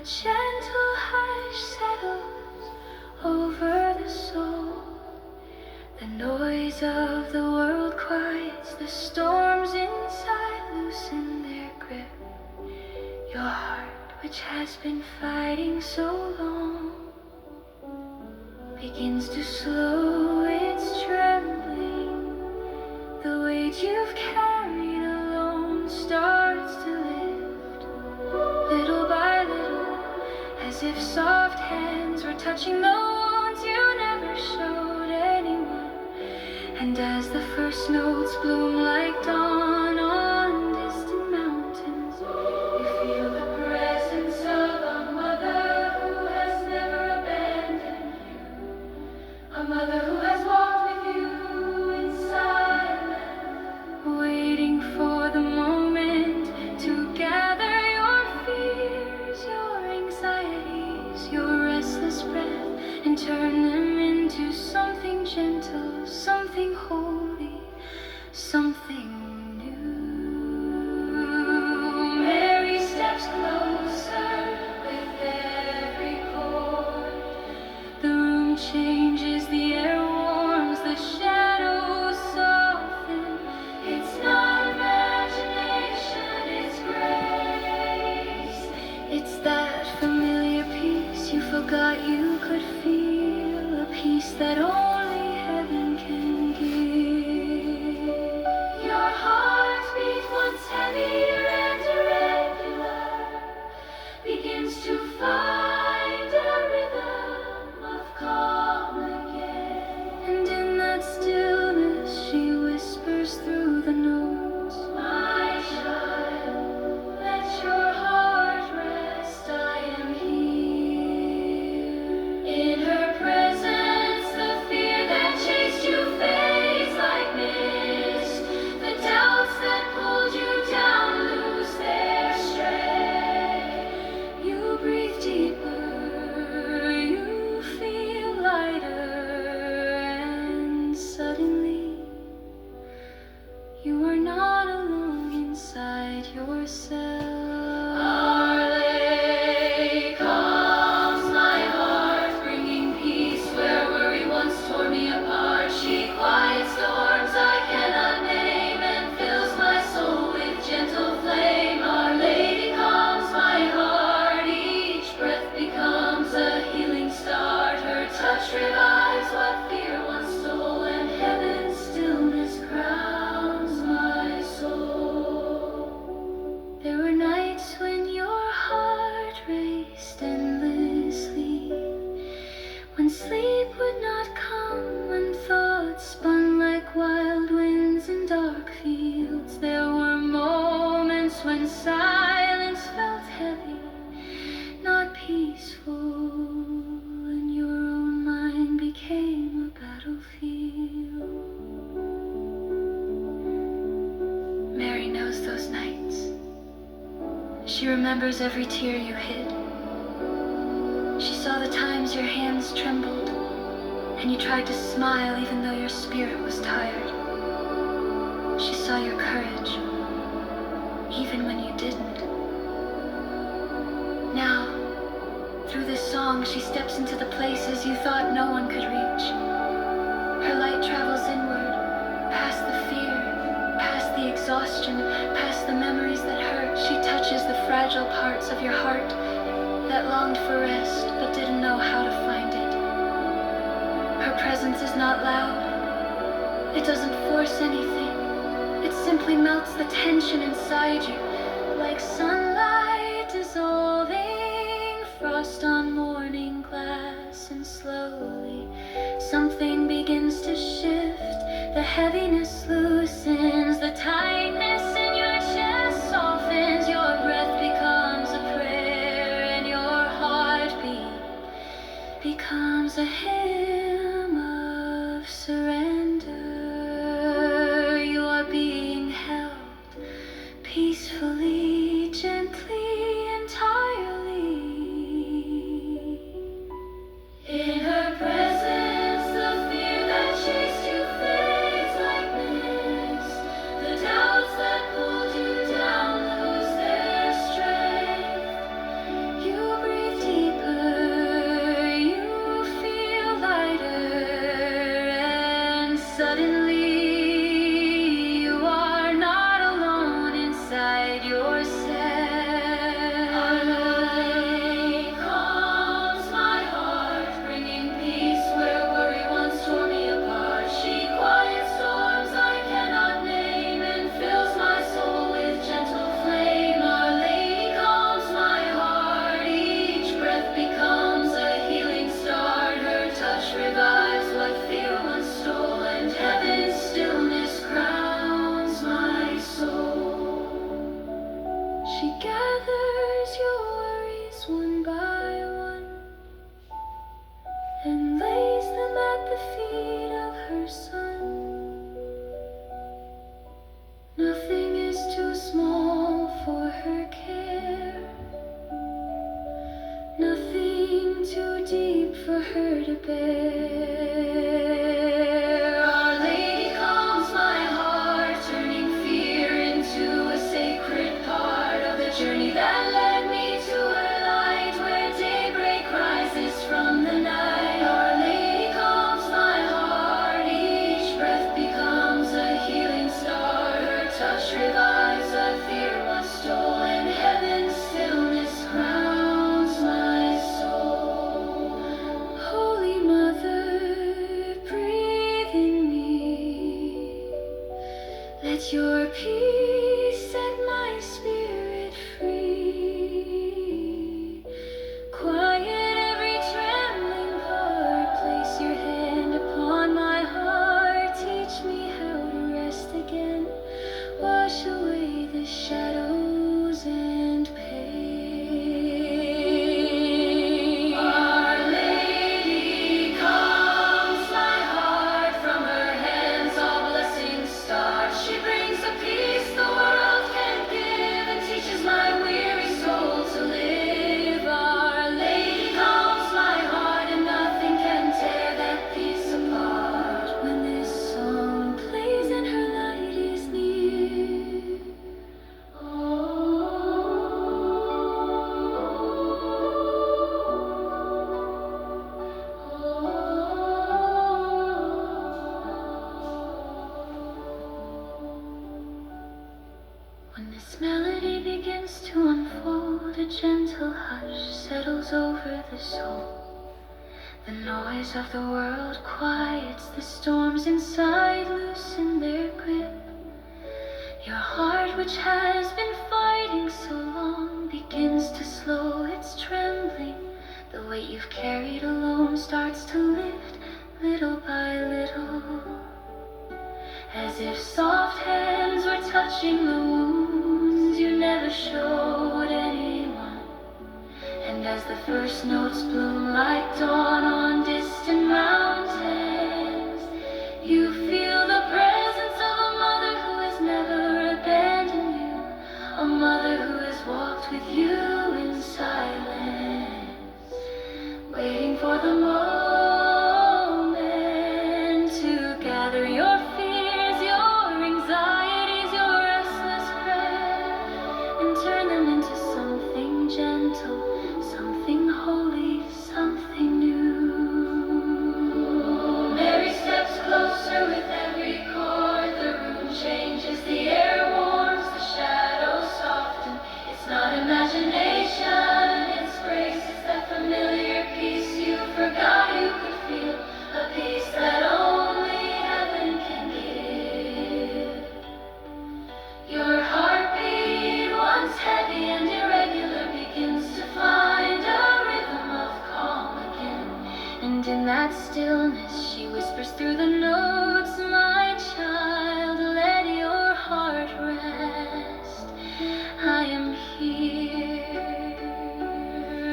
gentle hush settles over the soul. The noise of the world quiets, the storms inside loosen their grip. Your heart, which has been fighting so long, begins to slow its trembling. The weight you've carried alone starts to lift, little by little, as if soft hands were touching the wounds you never showed anyone. And as the first notes bloom like dawn on distant mountains, you feel the presence of a mother who has never abandoned you, a mother who has walked with you in silence, waiting for the moment to gather your fears, your anxieties, your restless breath, and turn them into something gentle, something holy, something new. Mary steps closer with every chord. The room changes, the air warms, the shadows soften. It's not imagination, it's grace. It's that familiar peace you forgot you could feel, a peace that only heaven can give. Your heartbeat, once heavier and irregular, begins to find a rhythm of calm again. And in that stillness she whispers through the notes, my child, let your heart rest, I am here. In her presence the fear that chased you fades like mist. The doubts that pulled you down lose their strength. You breathe deeper, you feel lighter, and suddenly you are not alone inside yourself. Our lake calms my heart, bringing peace where worry once tore me apart. She quiets storms I cannot name and fills my soul with gentle flame. Our Lady calms my heart, each breath becomes a healing start. Her touch revives what fear once stole, and heaven's stillness crowns my soul. There were nights when your heart raced endlessly, when sleep would not come, when thoughts spun like wild winds in dark fields. There were moments when silence felt heavy, not peaceful, and your own mind became a battlefield. Mary knows those nights. She remembers every tear you hid. She saw the times your hands trembled, and you tried to smile even though your spirit was tired. She saw your courage, even when you didn't. Now, through this song, she steps into the places you thought no one could reach. Her light travels inward, past the fear, past the exhaustion, past the memories that hurt. She touches the fragile parts of your heart that longed for rest but didn't know how to find it. Her presence is not loud. It doesn't force anything. It simply melts the tension inside you, like sunlight dissolving frost on morning glass. And slowly something begins to shift. The heaviness loosens, the tightness in your chest softens. Your breath becomes a prayer, and your heartbeat becomes a hymn of surrender. You are being held peacefully, gently, entirely. In her presence, the fear that chased you fades like mist. The doubts that pulled you down lose their strength. You breathe hide yourself. Our Lady calms my heart, bringing peace where worry once tore me apart. She quiets storms I cannot name and fills my soul with gentle flame. Our Lady calms my heart, each breath becomes a healing start. Her touch revives what fear once stole, and heaven's stillness crowns my soul. She gathers your worries one by one and lays them at the feet of her Son. Nothing is too small for her care, nothing too deep for her to bear. Our Lady calms my heart, turning fear into a sacred part of the journey that led me to her light, where daybreak rises from the night. Our Lady calms my heart, each breath becomes a healing star. Her touch revives what fear once stole, and heaven's stillness crowns my soul. Holy Mother, breathe in me. Let your peace set my spirit free. Quiet every trembling part. Place your hand upon my heart. Teach me how to rest again. Wash away the shadows and pain. Our Lady calms my heart. From her hands all blessings start. She brings a peace the world can't give and teaches my weary soul to live. Our Lady calms my heart, and nothing can tear that peace apart. When this song plays and her light is near, when this melody begins to unfold, a gentle hush settles over the soul. The noise of the world quiets, the storms inside loosen their grip. Your heart, which has been fighting so long, begins to slow its trembling. The weight you've carried alone starts to lift, little by little, as if soft hands were touching the wounds you never showed anyone. And as the first notes bloom like dawn on distant mountains, you feel the presence of a mother who has never abandoned you, a mother who has walked with you in silence, waiting for the moment to gather your fears, your anxieties, your restless prayer, and turn them into something gentle, something holy, something new. Mary steps closer with every chord. The room changes, the air warms, the shadows soften. It's not imagination, it's grace. It's that familiar peace you forgot you could feel, a peace that only heaven can give. Your heartbeat, once heavy and irregular, begins to find a rhythm of calm again. And in that stillness, she whispers through the notes, my child, let your heart rest. I am here.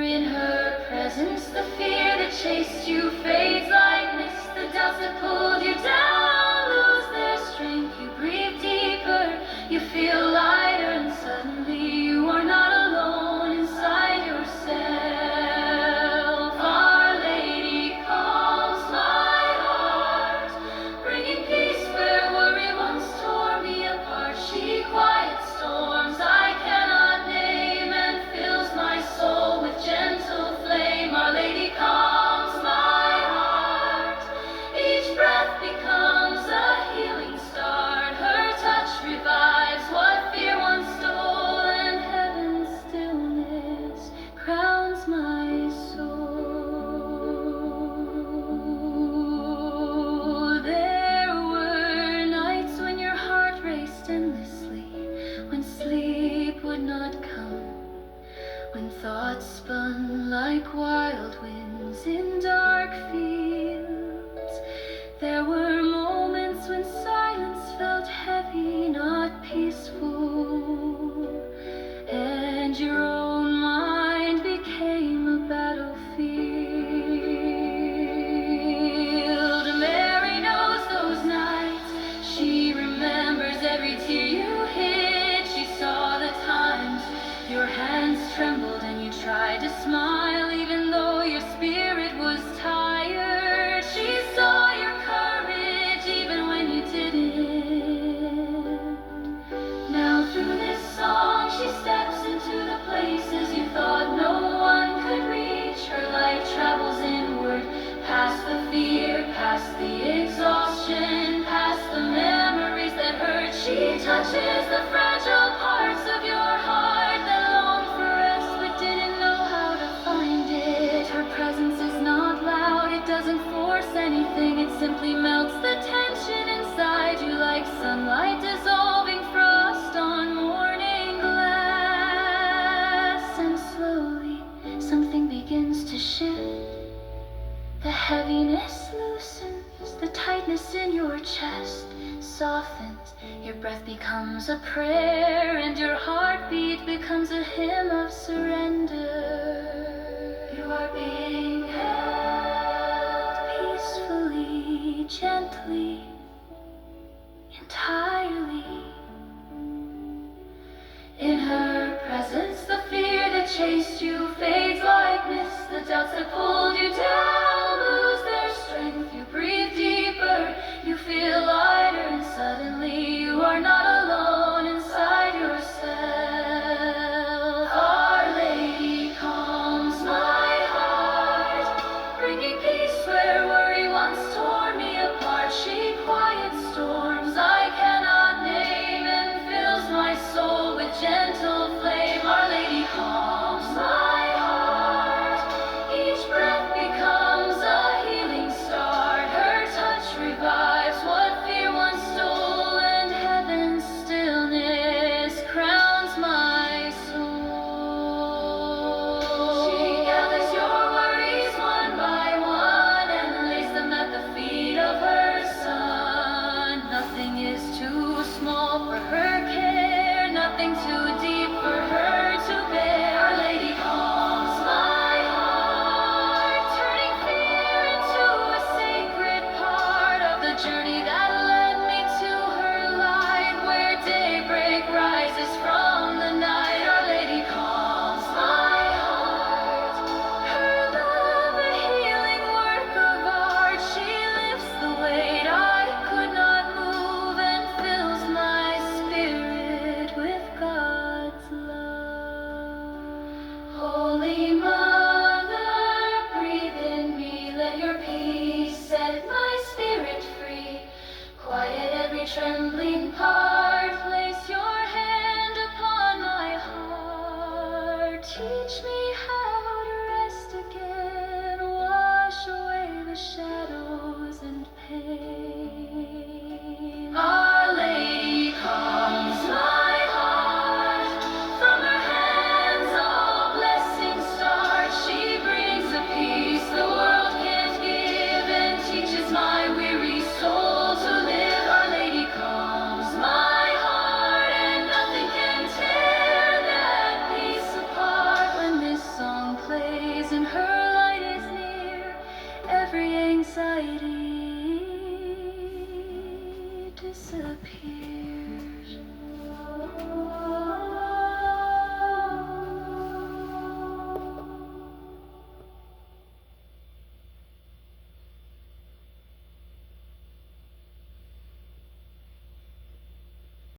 In her presence, the fear that chased you fades like mist. The doubts that pulled you down lose their strength. You breathe deeper, you feel lighter, and suddenly you are not alone inside yourself. Our Lady calms my heart, brings sleep would not come, when thoughts spun like wild winds in dark fields. There were moments when silence felt heavy, not peaceful, and your own mind became a battlefield. Mary knows those nights, she remembers every tear you hid. She saw the times your hands trembled and you tried to smile even though your spirit was tired. She saw your courage even when you didn't. Now through this song she steps into the places you thought no one could reach. Her light travels inward, past the fear, past the exhaustion, past the memories that hurt. She touches the fragile parts of your heart that long for rest but didn't know how to find it. Her presence is not loud, it doesn't force anything, it simply melts the tension inside you like sunlight dissolving frost on morning glass. And slowly something begins to shift. The heaviness loosens, the tightness in your chest softens. Your breath becomes a prayer and your heartbeat becomes a hymn of surrender. You are being held peacefully, gently, entirely. In her presence, the fear that chased you fades like mist. The doubts that pulled you down lose their strength. You breathe deeper, you feel lighter, and suddenly you are not alone inside yourself. Our Lady calms my heart, bringing peace where worry once tore me apart. She quiets storms I cannot name and fills my soul with gentle flame. Our Lady calms my heart, each breath becomes a healing start. Her touch revives what fear once stole, and heaven's stillness crowns my soul. She gathers your worries one by one and lays them at the feet of her Son. Nothing is too small for her care, nothing too deep for her to bear. Our Lady calms my heart, turning fear into a sacred part of the journey that led me to her light, where daybreak rises from the night. Our Lady calms my heart, her love a healing work of art. She lifts the weight I could not move and fills my spirit with God's love. Holy Mother, breathe in me, let your peace set my spirit free. Quiet every trembling part, place your hand upon my heart. Teach me how to rest again, wash away the shadows and pain. Our Lady calms my heart, from her hands all blessings start. She brings a peace the world can't give and teaches my weary soul to live. Our Lady calms my heart, and nothing can tear that peace apart. When this song plays and her light is near, every anxiety disappears.